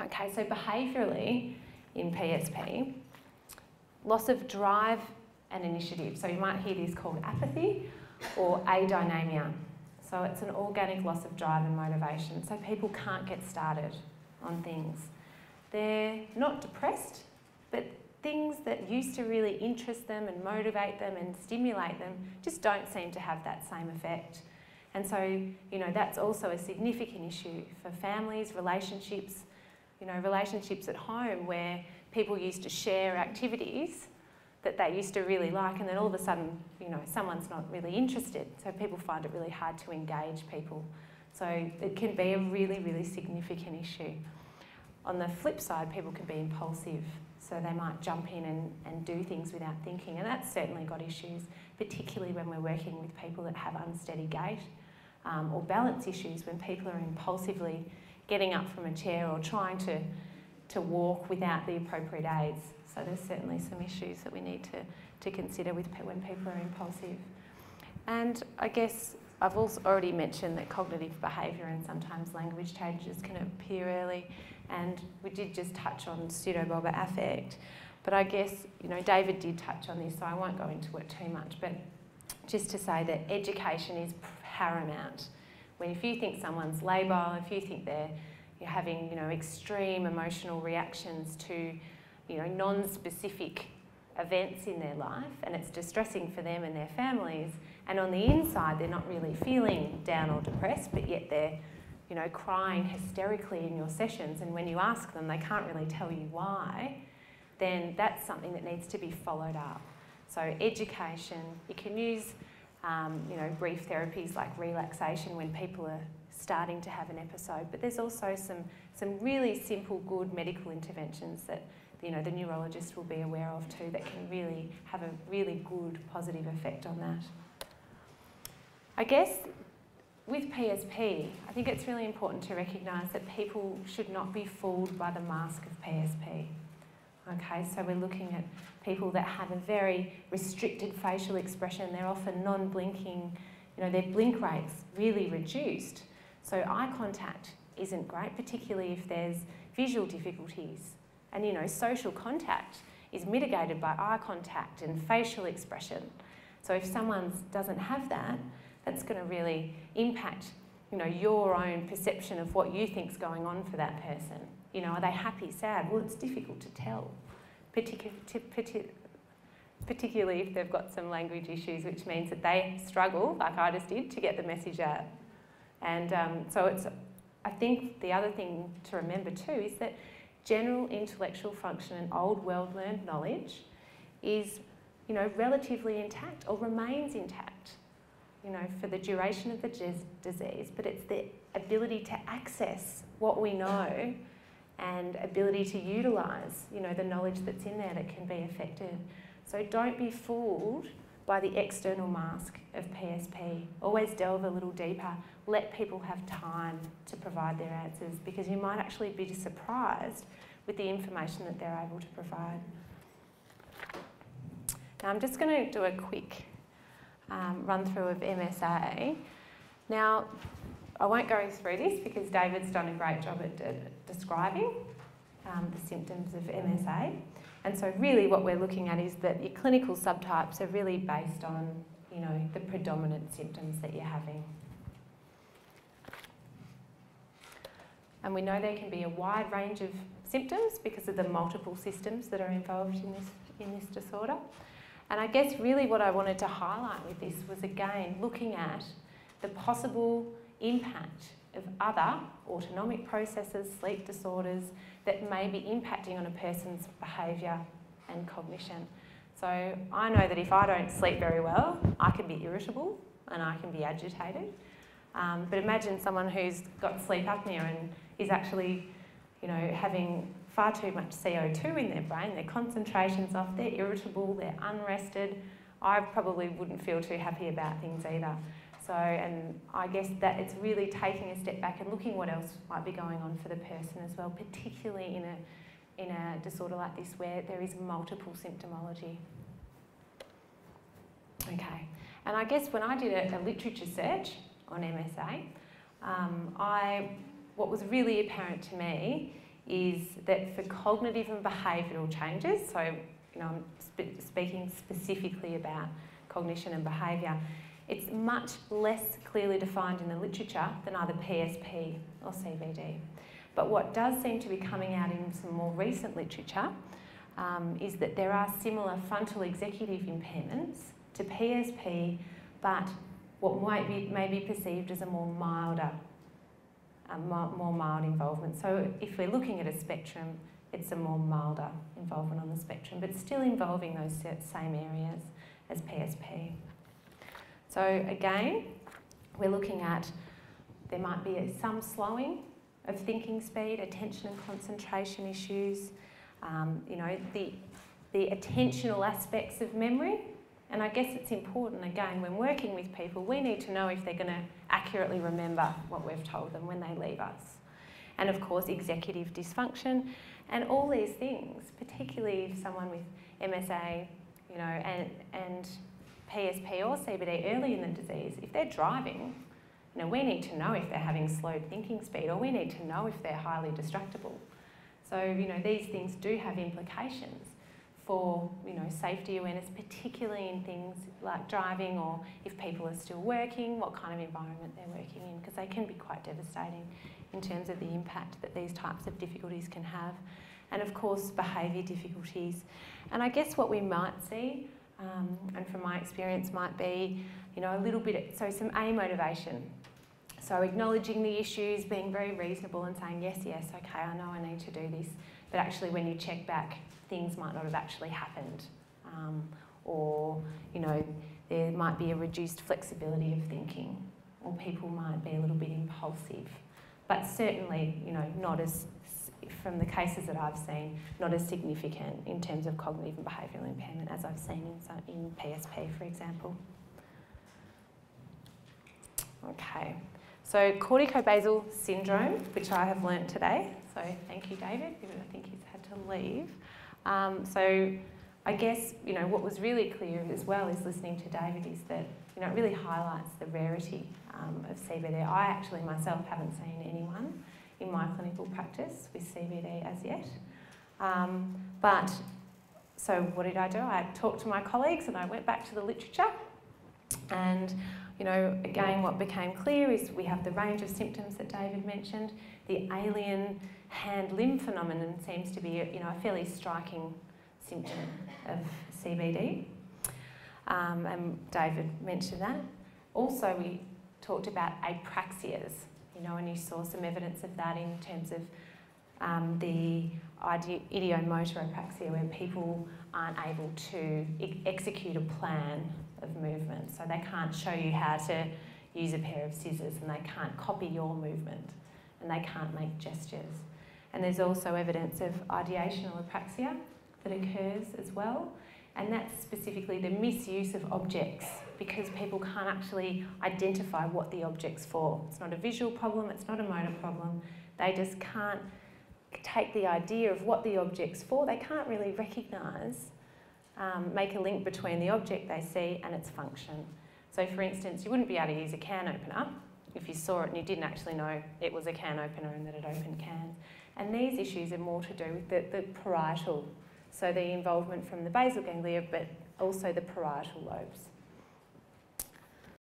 Okay, so behaviourally in PSP, loss of drive and initiative. So you might hear this called apathy or adynamia. So it's an organic loss of drive and motivation. So people can't get started on things. They're not depressed, but things that used to really interest them and motivate them and stimulate them just don't seem to have that same effect. And so, you know, that's also a significant issue for families, relationships, you know, relationships at home where people used to share activities that they used to really like, and then all of a sudden, you know, someone's not really interested. So people find it really hard to engage people. So it can be a really, really significant issue. On the flip side, people can be impulsive. So they might jump in and do things without thinking. And that's certainly got issues, particularly when we're working with people that have unsteady gait or balance issues, when people are impulsively getting up from a chair or trying to walk without the appropriate aids. So there's certainly some issues that we need to consider when people are impulsive. And I guess I've also already mentioned that cognitive behaviour and sometimes language changes can appear early, and we did just touch on pseudobulbar affect. But I guess, you know, David did touch on this, so I won't go into it too much, but just to say that education is paramount. If you think someone's labile, if you think you're having, you know, extreme emotional reactions to, you know, non-specific events in their life, and it's distressing for them and their families, and on the inside they're not really feeling down or depressed, but yet they're, you know, crying hysterically in your sessions, and when you ask them they can't really tell you why, then that's something that needs to be followed up. So education, you can use you know, brief therapies like relaxation when people are starting to have an episode, but there's also some really simple, good medical interventions that, you know, the neurologist will be aware of too, that can really have a really good positive effect on that. I guess with PSP, I think it's really important to recognise that people should not be fooled by the mask of PSP. Okay, so we're looking at people that have a very restricted facial expression. They're often non-blinking, you know, their blink rate's really reduced. So eye contact isn't great, particularly if there's visual difficulties. And, you know, social contact is mitigated by eye contact and facial expression. So if someone doesn't have that, that's going to really impact, you know, your own perception of what you think's going on for that person. You know, are they happy, sad? Well, it's difficult to tell, particularly if they've got some language issues, which means that they struggle, like I just did, to get the message out. And so it's, I think the other thing to remember too is that general intellectual function and old world-learned knowledge is, you know, relatively intact or remains intact, you know, for the duration of the disease, but it's the ability to access what we know and ability to utilise, you know, the knowledge that's in there that can be affected. So don't be fooled by the external mask of PSP. Always delve a little deeper. Let people have time to provide their answers, because you might actually be surprised with the information that they're able to provide. Now I'm just going to do a quick run through of MSA. Now, I won't go through this because David's done a great job at describing the symptoms of MSA. And so really what we're looking at is that your clinical subtypes are really based on, you know, the predominant symptoms that you're having. And we know there can be a wide range of symptoms because of the multiple systems that are involved in this disorder. And I guess really what I wanted to highlight with this was, again, looking at the possible impact of other autonomic processes, sleep disorders, that may be impacting on a person's behaviour and cognition. So I know that if I don't sleep very well, I can be irritable and I can be agitated. But imagine someone who's got sleep apnea and is actually, you know, having far too much CO2 in their brain, their concentration's off, they're irritable, they're unrested. I probably wouldn't feel too happy about things either. So, and I guess that it's really taking a step back and looking what else might be going on for the person as well, particularly in a disorder like this where there is multiple symptomology. Okay, and I guess when I did a literature search on MSA, what was really apparent to me is that for cognitive and behavioural changes, so I'm speaking specifically about cognition and behaviour, it's much less clearly defined in the literature than either PSP or CBD. But what does seem to be coming out in some more recent literature is that there are similar frontal executive impairments to PSP, but what may be perceived as a more mild involvement. So if we're looking at a spectrum, it's a more milder involvement on the spectrum, but still involving those same areas as PSP. So again, we're looking at, there might be some slowing of thinking speed, attention and concentration issues, the attentional aspects of memory. And I guess it's important, again, when working with people, we need to know if they're going to accurately remember what we've told them when they leave us. And of course, executive dysfunction and all these things, particularly if someone with MSA, and PSP or CBD early in the disease, if they're driving, we need to know if they're having slowed thinking speed, or we need to know if they're highly distractible. So, these things do have implications for, safety awareness, particularly in things like driving, or if people are still working, what kind of environment they're working in, because they can be quite devastating in terms of the impact that these types of difficulties can have. And of course, behaviour difficulties. And I guess what we might see, and from my experience, might be, a little bit, so some amotivation. So acknowledging the issues, being very reasonable and saying, yes, okay, I know I need to do this. But actually when you check back, things might not have actually happened. Or, there might be a reduced flexibility of thinking, or people might be a little bit impulsive. But certainly, not as, from the cases that I've seen, not as significant in terms of cognitive and behavioural impairment as I've seen in PSP, for example. Okay, so corticobasal syndrome, which I have learnt today. So thank you, David, even I think he's had to leave. So I guess, what was really clear as well is listening to David is that, it really highlights the rarity of CBD. I actually myself haven't seen anyone in my clinical practice with CBD as yet. But, so what did I do? I talked to my colleagues and I went back to the literature, and again, what became clear is we have the range of symptoms that David mentioned. The alien hand-limb phenomenon seems to be a fairly striking symptom of CBD. And David mentioned that. Also, we talked about apraxias, and you saw some evidence of that in terms of the ideomotor apraxia, where people aren't able to execute a plan of movement. So they can't show you how to use a pair of scissors, and they can't copy your movement, and they can't make gestures. And there's also evidence of ideational apraxia that occurs as well, and that's specifically the misuse of objects, because people can't actually identify what the object's for. It's not a visual problem, it's not a motor problem. They just can't take the idea of what the object's for. They can't really recognise, make a link between the object they see and its function. So for instance, you wouldn't be able to use a can opener if you saw it and you didn't actually know it was a can opener and that it opened cans. And these issues are more to do with the parietal, so the involvement from the basal ganglia, but also the parietal lobes.